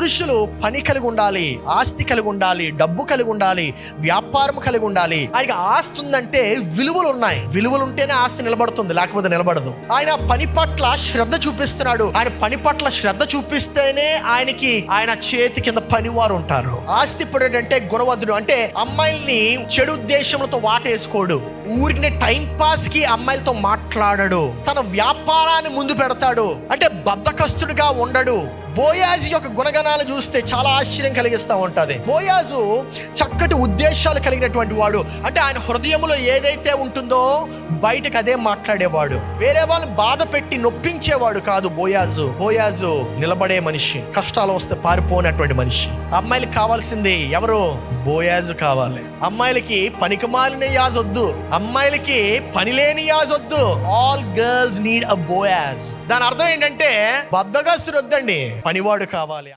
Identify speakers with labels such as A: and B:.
A: పురుషులు పని కలిగి ఉండాలి, ఆస్తి కలిగి ఉండాలి, డబ్బు కలిగి ఉండాలి, వ్యాపారం కలిగి ఉండాలి. ఆయనకి ఆస్తి ఉందంటే విలువలు ఉన్నాయి. విలువలు ఉంటేనే ఆస్తి నిలబడుతుంది, లేకపోతే నిలబడదు. ఆయన పని పట్ల శ్రద్ధ చూపిస్తున్నాడు. ఆయన పని పట్ల శ్రద్ధ చూపిస్తేనే ఆయన చేతి కింద పనివారు ఉంటారు. ఆస్తి పడేటంటే గుణవంతుడు. అంటే అమ్మాయిల్ని చెడు ఉద్దేశంతో వాటేసుకోడు. ఊరికి టైం పాస్ కి అమ్మాయిలతో మాట్లాడడు. తన వ్యాపారాన్ని ముందు పెడతాడు. అంటే బద్ధకస్తుడిగా ఉండడు. బోయాజు యొక్క గుణగణాలు చూస్తే చాలా ఆశ్చర్యం కలిగిస్తూ ఉంటుంది. బోయాజు చక్కటి ఉద్దేశాలు కలిగినటువంటి వాడు. అంటే ఆయన హృదయంలో ఏదైతే ఉంటుందో బయటకు అదే మాట్లాడేవాడు. వేరే వాళ్ళు బాధ పెట్టి నొప్పించేవాడు కాదు బోయాజు నిలబడే మనిషి, కష్టాలు వస్తే పారిపోయినటువంటి మనిషి. అమ్మాయిలకు కావాల్సింది ఎవరు? బోయాజు కావాలి. అమ్మాయిలకి పనికిమాలిన యాజొద్దు, అమ్మాయిలకి పని లేని యాజొద్దు. All girls need a boys. దాని అర్థం ఏంటంటే బద్ధకస్తుడు వద్దండి, పనివాడు కావాలి.